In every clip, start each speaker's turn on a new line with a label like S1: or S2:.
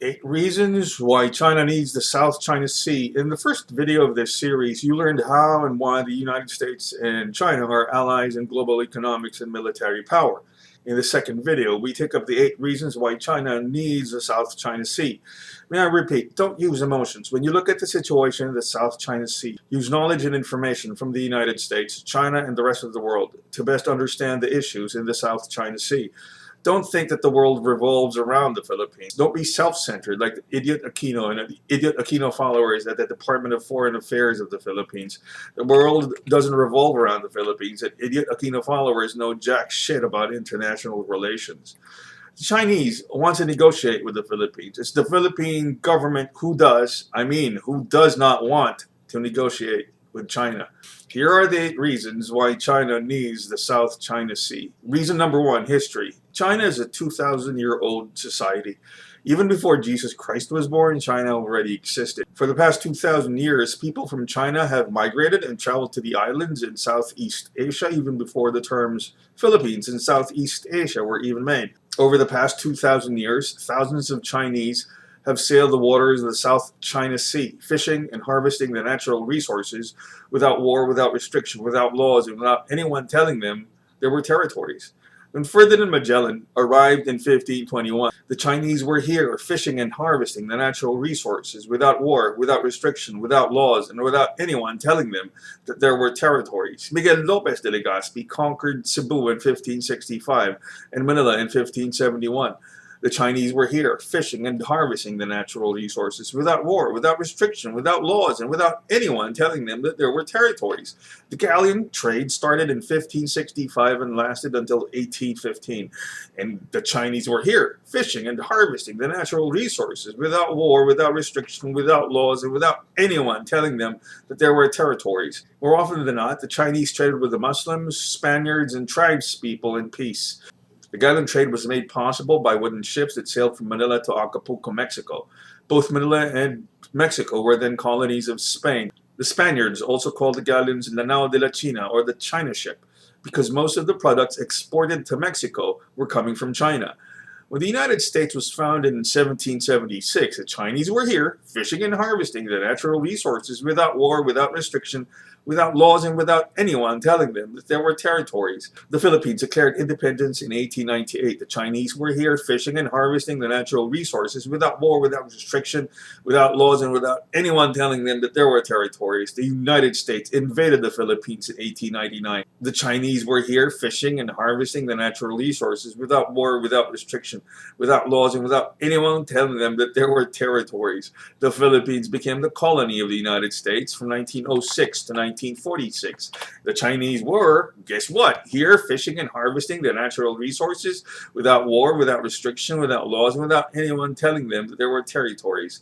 S1: 8 reasons why China needs the South China Sea. In the first video of this series, you learned how and why the United States and China are allies in global economics and military power. In the second video, we take up the 8 reasons why China needs the South China Sea. May I repeat, don't use emotions. When you look at the situation in the South China Sea, use knowledge and information from the United States, China, and the rest of the world to best understand the issues in the South China Sea. Don't think that the world revolves around the Philippines. Don't be self-centered like the idiot Aquino and the idiot Aquino followers at the Department of Foreign Affairs of the Philippines. The world doesn't revolve around the Philippines, and idiot Aquino followers know jack shit about international relations. The Chinese want to negotiate with the Philippines. It's the Philippine government who does not want to negotiate with China. Here are the 8 reasons why China needs the South China Sea. Reason number 1, history. China is a 2,000-year-old society. Even before Jesus Christ was born, China already existed. For the past 2,000 years, people from China have migrated and traveled to the islands in Southeast Asia even before the terms Philippines and Southeast Asia were even made. Over the past 2,000 years, thousands of Chinese have sailed the waters of the South China Sea, fishing and harvesting the natural resources without war, without restriction, without laws, and without anyone telling them there were territories. When Ferdinand Magellan arrived in 1521, the Chinese were here fishing and harvesting the natural resources without war, without restriction, without laws, and without anyone telling them that there were territories. Miguel Lopez de Legazpi conquered Cebu in 1565 and Manila in 1571. The Chinese were here, fishing and harvesting the natural resources without war, without restriction, without laws, and without anyone telling them that there were territories. The galleon trade started in 1565 and lasted until 1815. And the Chinese were here, fishing and harvesting the natural resources without war, without restriction, without laws, and without anyone telling them that there were territories. More often than not, the Chinese traded with the Muslims, Spaniards, and tribespeople in peace. The galleon trade was made possible by wooden ships that sailed from Manila to Acapulco, Mexico. Both Manila and Mexico were then colonies of Spain. The Spaniards also called the galleons La Nao de la China, or the China ship, because most of the products exported to Mexico were coming from China. When the United States was founded in 1776, the Chinese were here, fishing and harvesting the natural resources without war, without restriction, without laws, and without anyone telling them that there were territories. The Philippines declared independence in 1898. The Chinese were here fishing and harvesting the natural resources without war, without restriction, without laws, and without anyone telling them that there were territories. The United States invaded the Philippines in 1899. The Chinese were here fishing and harvesting the natural resources without war, without restriction, without laws, and without anyone telling them that there were territories. The Philippines became the colony of the United States from 1906 to 1946. The Chinese were, guess what, here fishing and harvesting the natural resources without war, without restriction, without laws, and without anyone telling them that there were territories.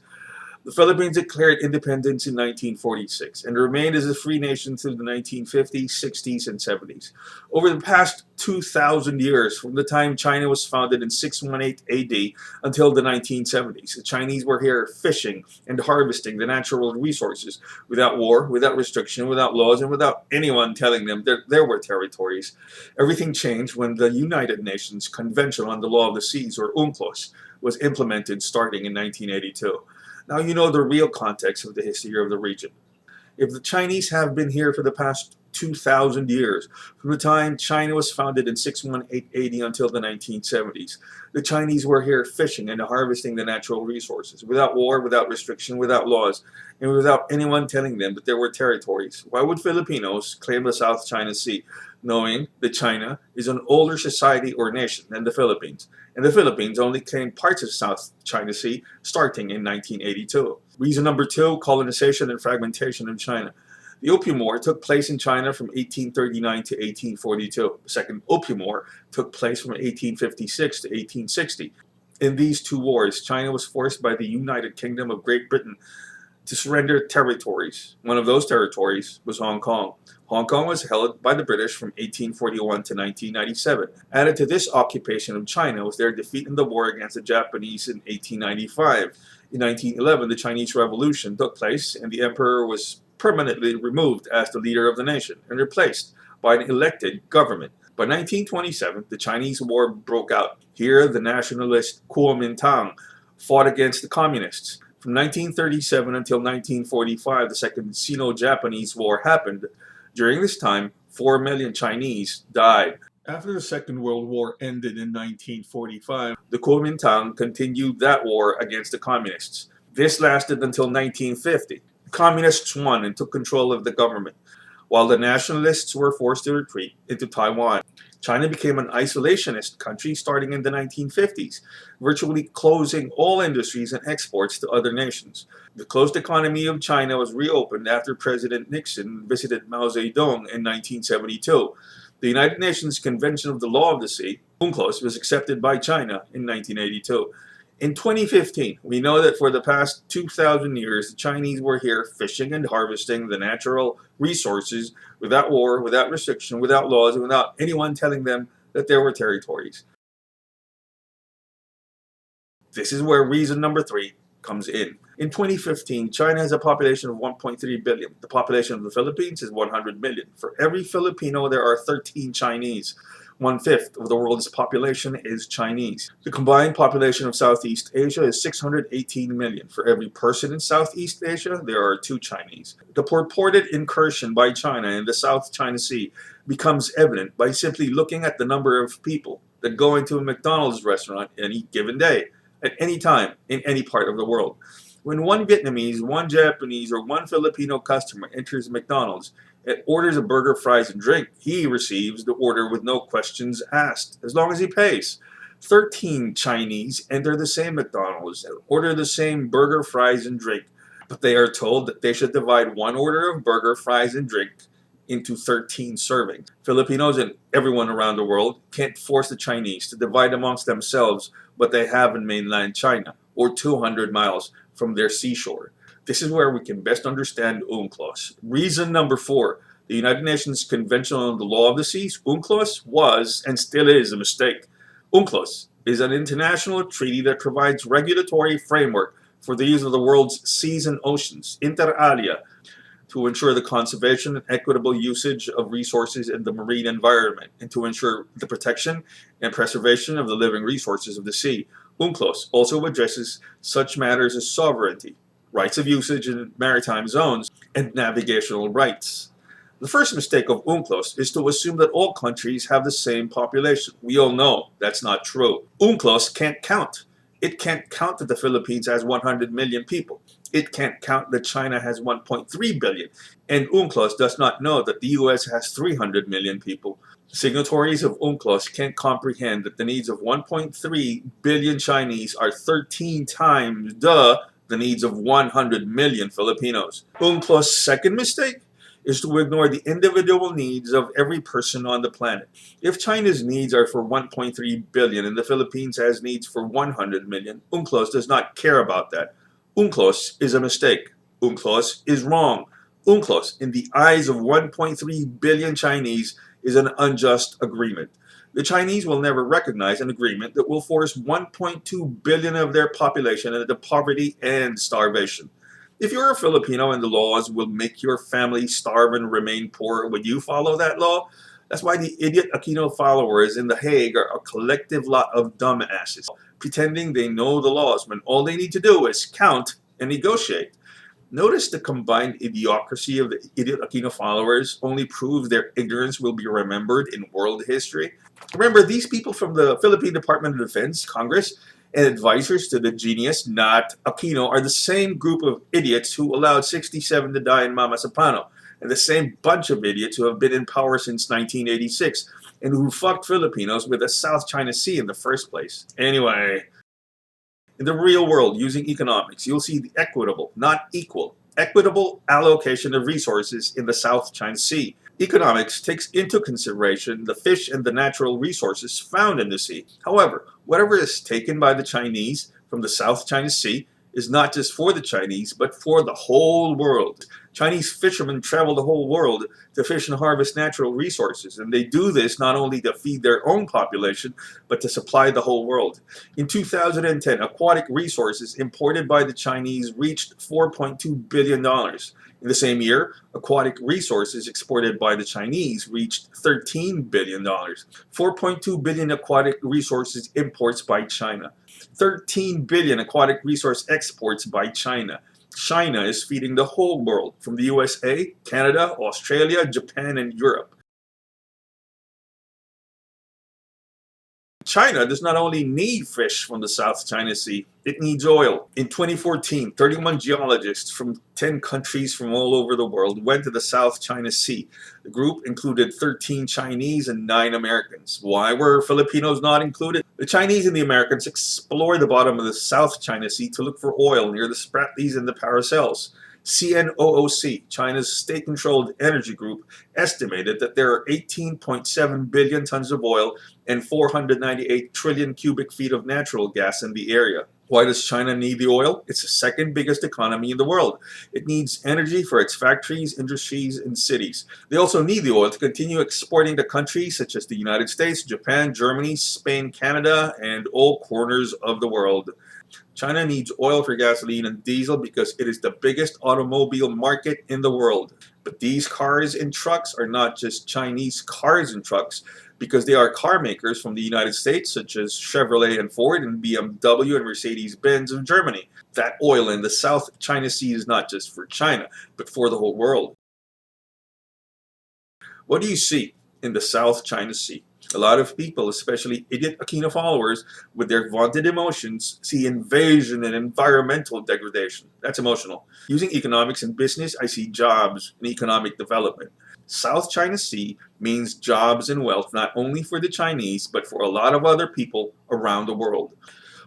S1: The Philippines declared independence in 1946 and remained as a free nation through the 1950s, 60s, and 70s. Over the past 2,000 years, from the time China was founded in 618 AD until the 1970s, the Chinese were here fishing and harvesting the natural resources without war, without restriction, without laws, and without anyone telling them that there were territories. Everything changed when the United Nations Convention on the Law of the Seas, or UNCLOS, was implemented starting in 1982. Now you know the real context of the history of the region. If the Chinese have been here for the past 2,000 years, from the time China was founded in 618 AD until the 1970s, the Chinese were here fishing and harvesting the natural resources, without war, without restriction, without laws, and without anyone telling them that there were territories. Why would Filipinos claim the South China Sea, knowing that China is an older society or nation than the Philippines, and the Philippines only claimed parts of South China Sea starting in 1982. Reason number 2, colonization and fragmentation of China. The Opium War took place in China from 1839 to 1842. The Second Opium War took place from 1856 to 1860. In these 2 wars, China was forced by the United Kingdom of Great Britain to surrender territories. One of those territories was Hong Kong. Hong Kong was held by the British from 1841 to 1997. Added to this occupation of China was their defeat in the war against the Japanese in 1895. In 1911, the Chinese Revolution took place and the emperor was permanently removed as the leader of the nation and replaced by an elected government. By 1927, the Chinese War broke out. Here, the nationalist Kuomintang fought against the communists. From 1937 until 1945, the Second Sino-Japanese War happened. During this time, 4 million Chinese died. After the Second World War ended in 1945, the Kuomintang continued that war against the communists. This lasted until 1950. The communists won and took control of the government, while the nationalists were forced to retreat into Taiwan. China became an isolationist country starting in the 1950s, virtually closing all industries and exports to other nations. The closed economy of China was reopened after President Nixon visited Mao Zedong in 1972. The United Nations Convention of the Law of the Sea, UNCLOS, was accepted by China in 1982. In 2015, we know that for the past 2,000 years, the Chinese were here fishing and harvesting the natural resources without war, without restriction, without laws, and without anyone telling them that there were territories. This is where reason number 3 comes in. In 2015, China has a population of 1.3 billion. The population of the Philippines is 100 million. For every Filipino, there are 13 Chinese. 1/5 of the world's population is Chinese. The combined population of Southeast Asia is 618 million. For every person in Southeast Asia, there are 2 Chinese. The purported incursion by China in the South China Sea becomes evident by simply looking at the number of people that go into a McDonald's restaurant any given day, at any time, in any part of the world. When one Vietnamese, one Japanese, or one Filipino customer enters McDonald's and orders a burger, fries, and drink, he receives the order with no questions asked, as long as he pays. 13 Chinese enter the same McDonald's and order the same burger, fries, and drink, but they are told that they should divide one order of burger, fries, and drink into 13 servings. Filipinos and everyone around the world can't force the Chinese to divide amongst themselves what they have in mainland China, or 200 miles from their seashore. This is where we can best understand UNCLOS. Reason number 4, the United Nations Convention on the Law of the Seas, UNCLOS, was and still is a mistake. UNCLOS is an international treaty that provides regulatory framework for the use of the world's seas and oceans, inter alia, to ensure the conservation and equitable usage of resources in the marine environment, and to ensure the protection and preservation of the living resources of the sea. UNCLOS also addresses such matters as sovereignty, rights of usage in maritime zones, and navigational rights. The first mistake of UNCLOS is to assume that all countries have the same population. We all know that's not true. UNCLOS can't count. It can't count that the Philippines has 100 million people. It can't count that China has 1.3 billion. And UNCLOS does not know that the US has 300 million people. Signatories of UNCLOS can't comprehend that the needs of 1.3 billion Chinese are 13 times the needs of 100 million Filipinos. UNCLOS' second mistake is to ignore the individual needs of every person on the planet. If China's needs are for 1.3 billion and the Philippines has needs for 100 million, UNCLOS does not care about that. UNCLOS is a mistake. UNCLOS is wrong. UNCLOS, in the eyes of 1.3 billion Chinese, is an unjust agreement. The Chinese will never recognize an agreement that will force 1.2 billion of their population into poverty and starvation. If you're a Filipino and the laws will make your family starve and remain poor, would you follow that law? That's why the idiot Aquino followers in The Hague are a collective lot of dumbasses, pretending they know the laws when all they need to do is count and negotiate. Notice the combined idiocracy of the idiot Aquino followers only proves their ignorance will be remembered in world history. Remember, these people from the Philippine Department of Defense, Congress, and advisors to the genius, not Aquino, are the same group of idiots who allowed 67 to die in Mama Sapano, and the same bunch of idiots who have been in power since 1986, and who fucked Filipinos with the South China Sea in the first place. Anyway, in the real world, using economics, you'll see the equitable, not equal, equitable allocation of resources in the South China Sea. Economics takes into consideration the fish and the natural resources found in the sea. However, whatever is taken by the Chinese from the South China Sea is not just for the Chinese, but for the whole world. Chinese fishermen travel the whole world to fish and harvest natural resources, and they do this not only to feed their own population, but to supply the whole world. In 2010, aquatic resources imported by the Chinese reached $4.2 billion. In the same year, aquatic resources exported by the Chinese reached $13 billion. 4.2 billion aquatic resources imports by China. 13 billion aquatic resource exports by China. China is feeding the whole world, from the USA, Canada, Australia, Japan, and Europe. China does not only need fish from the South China Sea, it needs oil. In 2014, 31 geologists from 10 countries from all over the world went to the South China Sea. The group included 13 Chinese and 9 Americans. Why were Filipinos not included? The Chinese and the Americans explored the bottom of the South China Sea to look for oil near the Spratlys and the Paracels. CNOOC, China's state-controlled energy group, estimated that there are 18.7 billion tons of oil and 498 trillion cubic feet of natural gas in the area. Why does China need the oil? It's the second biggest economy in the world. It needs energy for its factories, industries, and cities. They also need the oil to continue exporting to countries such as the United States, Japan, Germany, Spain, Canada, and all corners of the world. China needs oil for gasoline and diesel because it is the biggest automobile market in the world. But these cars and trucks are not just Chinese cars and trucks, because they are car makers from the United States such as Chevrolet and Ford and BMW and Mercedes-Benz of Germany. That oil in the South China Sea is not just for China, but for the whole world. What do you see in the South China Sea? A lot of people, especially idiot Aquino followers, with their vaunted emotions, see invasion and environmental degradation. That's emotional. Using economics and business, I see jobs and economic development. South China Sea means jobs and wealth not only for the Chinese, but for a lot of other people around the world.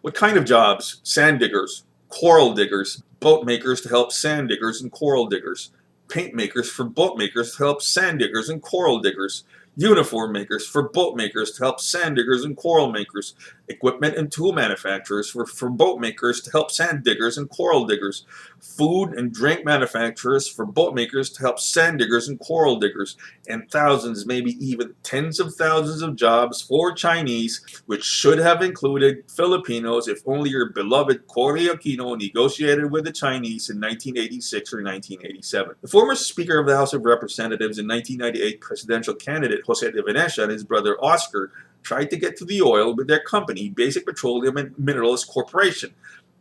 S1: What kind of jobs? Sand diggers, coral diggers, boat makers to help sand diggers and coral diggers, paint makers for boat makers to help sand diggers and coral diggers, uniform makers for boat makers to help sand diggers and coral makers, equipment and tool manufacturers for boat makers to help sand diggers and coral diggers, food and drink manufacturers for boat makers to help sand diggers and coral diggers, and thousands, maybe even tens of thousands of jobs for Chinese, which should have included Filipinos if only your beloved Cory Aquino negotiated with the Chinese in 1986 or 1987. The former Speaker of the House of Representatives and 1998 presidential candidate Jose de Venecia and his brother Oscar tried to get to the oil with their company, Basic Petroleum and Minerals Corporation,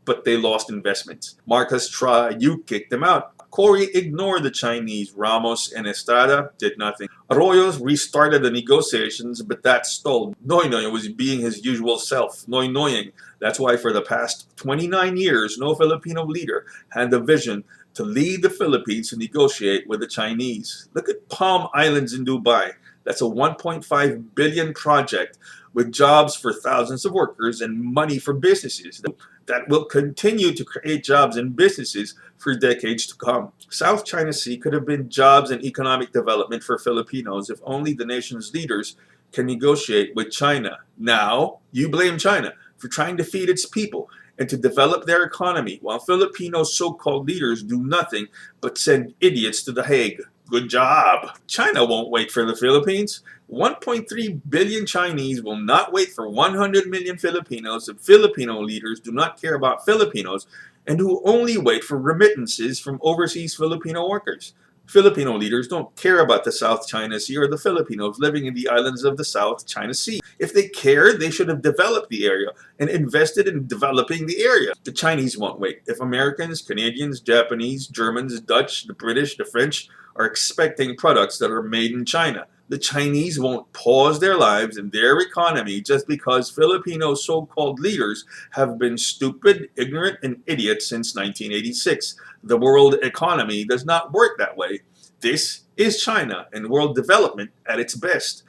S1: but they lost investments. Marcos tried, you kicked them out. Cory ignored the Chinese. Ramos and Estrada did nothing. Arroyo's restarted the negotiations, but that stalled. Noynoy was being his usual self, noynoying. That's why for the past 29 years, no Filipino leader had the vision to lead the Philippines to negotiate with the Chinese. Look at Palm Islands in Dubai. That's a 1.5 billion project with jobs for thousands of workers and money for businesses that will continue to create jobs and businesses for decades to come. South China Sea could have been jobs and economic development for Filipinos if only the nation's leaders can negotiate with China. Now, you blame China for trying to feed its people and to develop their economy, while Filipino so-called leaders do nothing but send idiots to The Hague. Good job. China won't wait for the Philippines. 1.3 billion Chinese will not wait for 100 million Filipinos if Filipino leaders do not care about Filipinos and who only wait for remittances from overseas Filipino workers. Filipino leaders don't care about the South China Sea or the Filipinos living in the islands of the South China Sea. If they cared, they should have developed the area and invested in developing the area. The Chinese won't wait. If Americans, Canadians, Japanese, Germans, Dutch, the British, the French are expecting products that are made in China, the Chinese won't pause their lives and their economy just because Filipino so-called leaders have been stupid, ignorant, and idiots since 1986. The world economy does not work that way. This is China and world development at its best.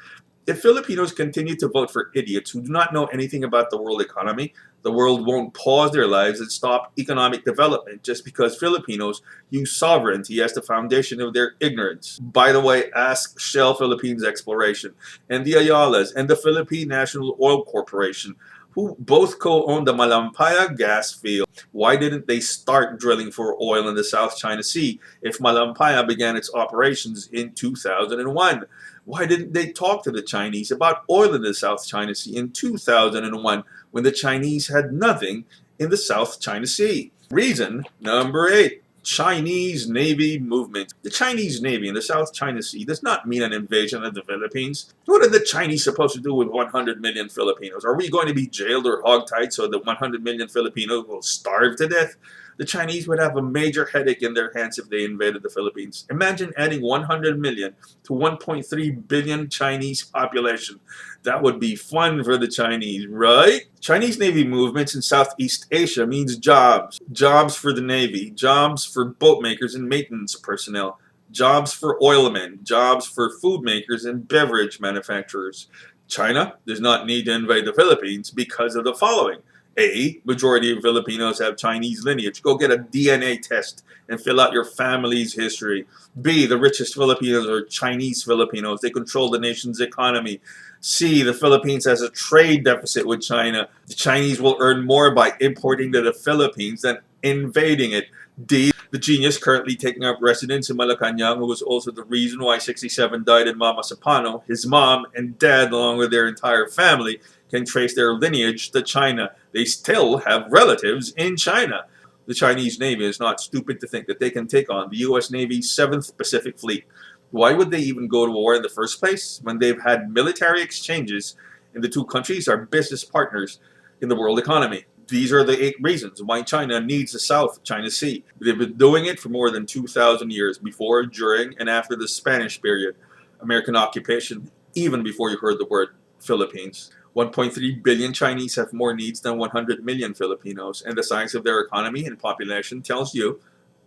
S1: If Filipinos continue to vote for idiots who do not know anything about the world economy, the world won't pause their lives and stop economic development just because Filipinos use sovereignty as the foundation of their ignorance. By the way, ask Shell Philippines Exploration and the Ayalas and the Philippine National Oil Corporation. who both co-owned the Malampaya gas field. Why didn't they start drilling for oil in the South China Sea if Malampaya began its operations in 2001? Why didn't they talk to the Chinese about oil in the South China Sea in 2001 when the Chinese had nothing in the South China Sea? Reason number 8. Chinese Navy movement. The Chinese Navy in the South China Sea does not mean an invasion of the Philippines. What are the Chinese supposed to do with 100 million Filipinos? Are we going to be jailed or hogtied so that 100 million Filipinos will starve to death? The Chinese would have a major headache in their hands if they invaded the Philippines. Imagine adding 100 million to 1.3 billion Chinese population. That would be fun for the Chinese, right? Chinese Navy movements in Southeast Asia means jobs. Jobs for the Navy, jobs for boat makers and maintenance personnel, jobs for oilmen, jobs for food makers and beverage manufacturers. China does not need to invade the Philippines because of the following. A, majority of Filipinos have Chinese lineage. Go get a DNA test and fill out your family's history. B, the richest Filipinos are Chinese Filipinos. They control the nation's economy. C, the Philippines has a trade deficit with China. The Chinese will earn more by importing to the Philippines than invading it. D, the genius currently taking up residence in Malacanang, who was also the reason why 67 died in Mama Sapano, his mom and dad, along with their entire family, can trace their lineage to China. They still have relatives in China. The Chinese Navy is not stupid to think that they can take on the U.S. Navy's 7th Pacific Fleet. Why would they even go to war in the first place when they've had military exchanges and the two countries are business partners in the world economy? These are the 8 reasons why China needs the South China Sea. They've been doing it for more than 2,000 years, before, during, and after the Spanish period, American occupation, even before you heard the word Philippines. 1.3 billion Chinese have more needs than 100 million Filipinos, and the size of their economy and population tells you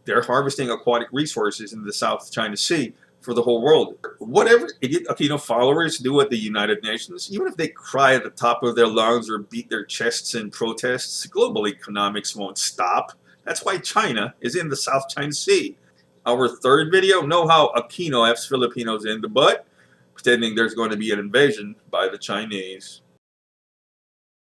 S1: they're harvesting aquatic resources in the South China Sea for the whole world. Whatever idiot followers do at the United Nations, even if they cry at the top of their lungs or beat their chests in protests, global economics won't stop. That's why China is in the South China Sea. Our third video, know how Aquino F's Filipinos in the butt, pretending there's going to be an invasion by the Chinese.